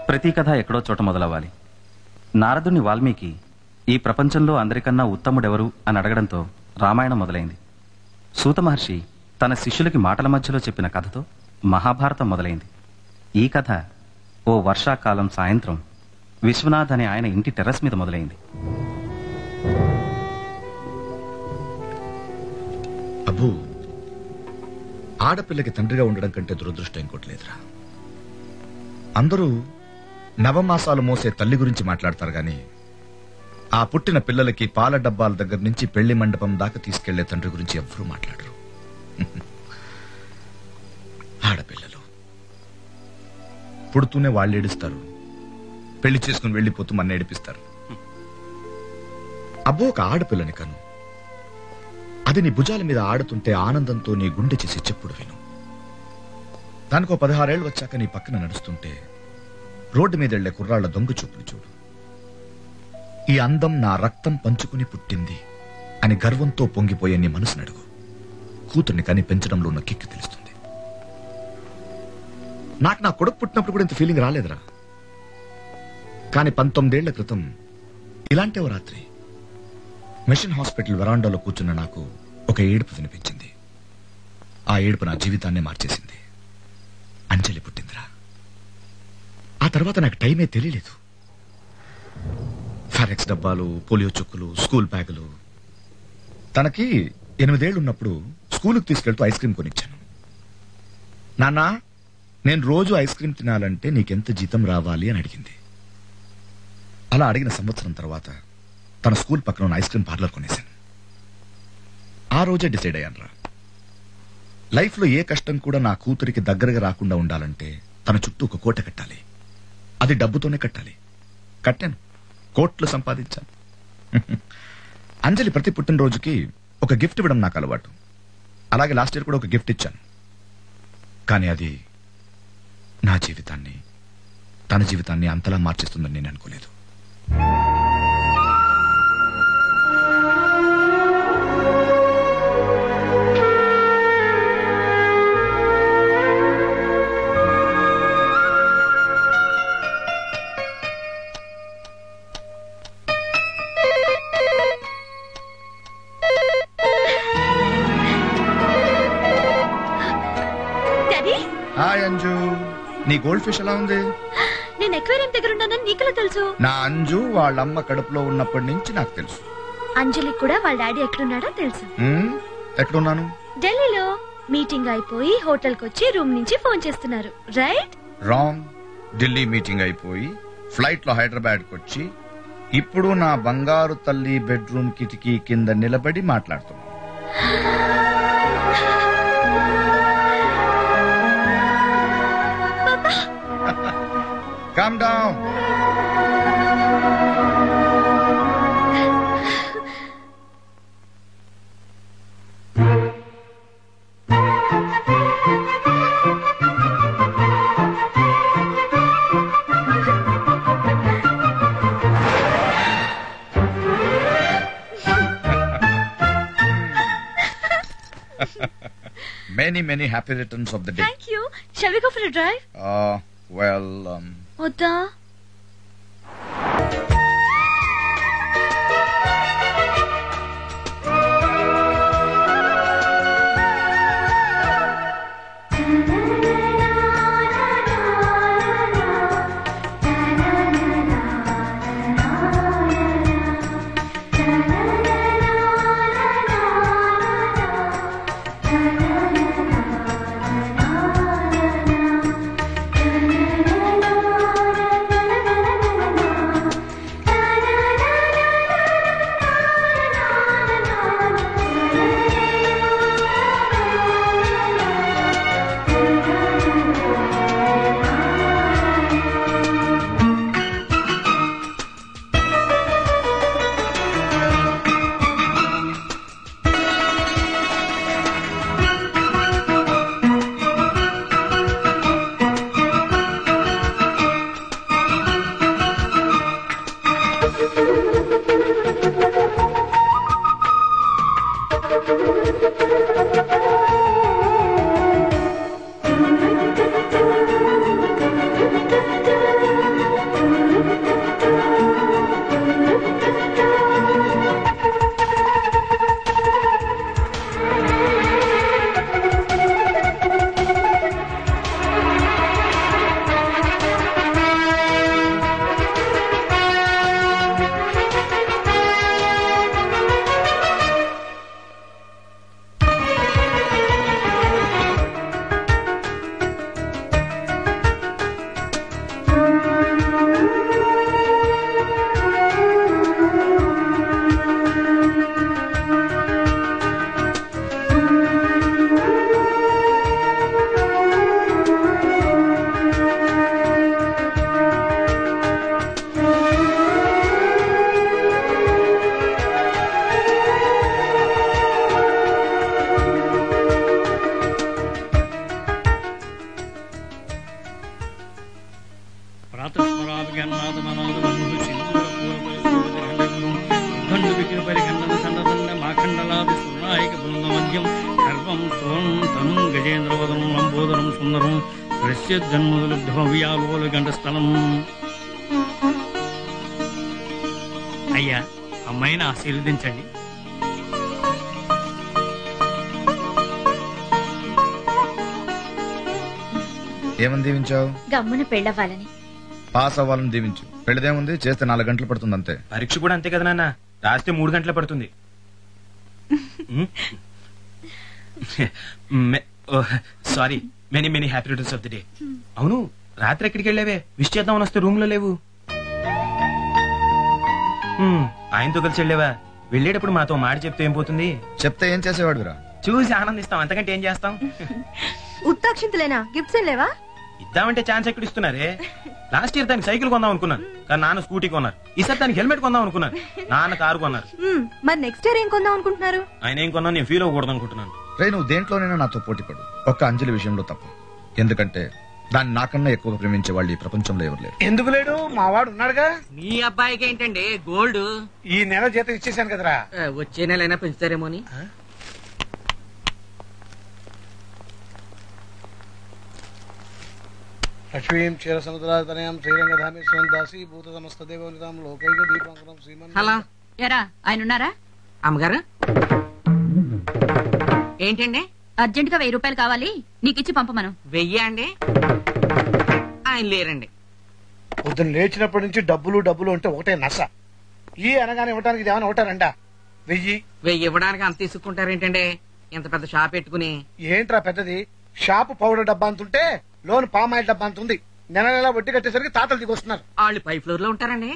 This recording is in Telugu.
ప్రతి కథ ఎక్కడో చోట మొదలవ్వాలి. నారదుని వాల్మీకి ఈ ప్రపంచంలో అందరికన్నా ఉత్తముడెవరు అని అడగడంతో రామాయణం మొదలైంది. సూత మహర్షి తన శిష్యులకి మాటల మధ్యలో చెప్పిన కథతో మహాభారతం మొదలైంది. ఈ కథ ఓ వర్షాకాలం సాయంత్రం విశ్వనాథ్ అనే ఆయన ఇంటి టెర్రస్ మీద మొదలైంది. అబ్బు, ఆడపిల్లకి తండ్రిగా ఉండడం కంటే దురదృష్టం ఇంకోటి లేదురా. అందరూ నవమాసాలు మోసే తల్లి గురించి మాట్లాడతారు గాని ఆ పుట్టిన పిల్లలకి పాల డబ్బాల దగ్గర నుంచి పెళ్లి మండపం దాకా తీసుకెళ్లే తండ్రి గురించి ఎవ్వరూ మాట్లాడరు. ఆడపిల్లలు పుడుతూనే వాళ్ళు ఏడుస్తారు, పెళ్లి చేసుకుని వెళ్లిపోతూ మన ఏడిపిస్తారు. అబ్బో, ఒక ఆడపిల్లని కను, అది నీ భుజాల మీద ఆడుతుంటే ఆనందంతో నీ గుండె చేసి చెప్పుడు విను. దానికో 16 ఏళ్ళు వచ్చాక నీ పక్కన నడుస్తుంటే రోడ్డు మీద వెళ్లే కుర్రాళ్ల దొంగ చూపులు చూడు. ఈ అందం నా రక్తం పంచుకుని పుట్టింది అని గర్వంతో పొంగిపోయే నీ మనసును అడుగు. కూతుర్ని కని పెంచడంలో ఉన్న కిక్కు తెలుస్తుంది. నాకు నా కొడుకు పుట్టినప్పుడు కూడా ఇంత ఫీలింగ్ రాలేదురా. కానీ 19 ఏళ్ల క్రితం ఇలాంటి ఓ రాత్రి మిషన్ హాస్పిటల్ వరాండాలో కూర్చున్న నాకు ఒక ఏడుపు వినిపించింది. ఆ ఏడుపు నా జీవితాన్నే మార్చేసింది. అంజలి పుట్టిందిరా. ఆ తర్వాత నాకు టైమే తెలియలేదు. ఫారెక్స్ డబ్బాలు, పోలియో చుక్కులు, స్కూల్ బ్యాగులు. తనకి 8 ఏళ్ళు ఉన్నప్పుడు స్కూలుకు తీసుకెళ్తూ ఐస్ క్రీమ్ కొనిచ్చాను. నాన్నా, నేను రోజు ఐస్ క్రీమ్ తినాలంటే నీకెంత జీతం రావాలి అని అడిగింది. అలా అడిగిన సంవత్సరం తర్వాత తన స్కూల్ పక్కన ఉన్న ఐస్ క్రీమ్ పార్లర్ కొనేశాను. ఆ రోజే డిసైడ్ అయ్యానురా, లైఫ్ లో ఏ కష్టం కూడా నా కూతురికి దగ్గరగా రాకుండా ఉండాలంటే తన చుట్టూ ఒక కోట కట్టాలి. అది డబ్బుతోనే కట్టాలి. కట్టాను, కోట్లు సంపాదించాను. అంజలి ప్రతి పుట్టినరోజుకి ఒక గిఫ్ట్ ఇవ్వడం నాకు అలవాటు. అలాగే లాస్ట్ ఇయర్ కూడా ఒక గిఫ్ట్ ఇచ్చాను. కానీ అది నా జీవితాన్ని, తన జీవితాన్ని అంతలా మార్చేస్తుందని నేను అనుకోలేదు. హాయ్ అంజు, నీ గోల్డ్ ఫిష్ ఎలా ఉంది? నేను ఎక్వేరియం దగ్గర ఉన్నానని నీకెలా తెలుసు? నా అంజు వాళ్ళమ్మ కడుపులో ఉన్నప్పటి నుంచి నాకు తెలుసు. అంజలి కూడా వాళ్ళ డాడీ ఎక్కడున్నాడో తెలుసు. ఎక్కడున్నాను? ఢిల్లీలో. మీటింగ్ అయిపోయి హోటల్ కి వచ్చి రూమ్ నుంచి ఫోన్ చేస్తున్నారు, రైట్? రాంగ్. ఢిల్లీ మీటింగ్ అయిపోయి ఫ్లైట్ లో హైదరాబాద్ కు వచ్చి ఇప్పుడు నా బంగారు తల్లి బెడ్రూమ్ కిటికీ కింద నిలబడి మాట్లాడుతున్నాను. Calm down. Many happy returns of the day. Thank you. Shall we go for a drive? Well, వద్దా? ఖండు వికిన పరిఖండన సండదండ మాఖండలాది సునాయక బృంద మధ్యం సర్వం స్థూలం తనుం గజేంద్రవదనం లంబోదరం సుందరం ప్రస్యజన్మదులుబ్ధవ్యాలోల గంట స్థలం. అయ్యా, అమ్మాయిని ఆశీర్వదించండి. ఏమని దీవించావు? గమ్మున పెళ్ళవ్వాలని. పాస్ అవ్వాలని దీవించు. పెళ్ళదేముంది, చేస్తే 4 గంటలు పడుతుంది అంతే. పరీక్ష కూడా అంతే కదా నాన్న, రాస్తే 3 గంటలే పడుతుంది. Sorry, many many happy returns of the day. అవును, రాత్రి ఎక్కడికి వెళ్ళావే? విష్ చేద్దామని వస్తే రూమ్ లో లేవు. ఆయనతో కలిసి వెళ్ళావా? వెళ్ళేటప్పుడు మాతో మాట చెప్తే ఏం పోతుంది? చెప్తే ఏం చేసేవాడురా? చూసి ఆనందిస్తాం, అంతకంటే ఏం చేస్తాం? ఉత్తాక్షింతలేనా? గిఫ్ట్స్ ఏం లేవా? ఇద్దామంటే ఛాన్స్ ఎక్కడ ఇస్తున్నారే? లాస్ట్ ఇయర్ దానికి సైకిల్ కొందాం అనుకున్నాను, కానీ నాన్న స్కూటీ కొన్నారు. ఈసారి దానికి హెల్మెట్ కొందాం అనుకున్నాను, నాన్న కారు కొన్నారు. మరి నెక్స్ట్ ఇయర్ ఏం కొందాం అనుకుంటున్నారు? ఆయన ఏం కొన్నా నేను ఫీల్ అవ్వకూడదు అనుకుంటున్నాను. రే, నువ్వు దేంట్లోనైనా నాతో పోటీ పడు, ఒక్క అంజలి విషయంలో తప్ప. ఎందుకంటే దాన్ని నాకన్నా ఎక్కువగా ప్రేమించే వాళ్ళు ఈ ప్రపంచంలో ఎవరు లేరు. ఎందుకు లేడు? మా వాడు ఉన్నాడుగా. మీ అబ్బాయికి ఏంటండి గోల్డ్? ఈ నెల జీతం ఇచ్చేసాను కదరా. వచ్చే నెల అయినా పెంచుతారేమో అని. లక్ష్మీం క్షీర సముద్రాతనయం శ్రీరంగధామేశ్వరం దాసి భూత సమస్త దేవనితాం లోకైక దీపాంకరం శ్రీమన్. హలో, ఎరా ఆయన ఉన్నారా? అమ్మగారు ఏంటండి? అర్జెంట్ గా 1000 రూపాయలు కావాలి, నీకిచ్చి పంపమను. 1000 అండి? ఆయన లేరండి. పొద్దున్న లేచినప్పటి నుంచి డబ్బులు డబ్బులు అంటే ఒకటే నస. ఈ అనగానే ఇవ్వడానికి ఇది ఏమైనా ఒకటారండా? 1000 ఇవ్వడానికి అంత తీసుకుంటారేంటండి? ఇంత పెద్ద షాప్ పెట్టుకుని. ఏంట్రా పెద్దది? షాపు పౌడర్ డబ్బా అంతుంటే లోన్ పామాయిల్ డబ్బా అంతుంది. నెల నెల వడ్డీ కట్టేసరికి తాతలు దిగొస్తున్నారు. వాళ్ళు పై ఫ్లోర్ లో ఉంటారండి.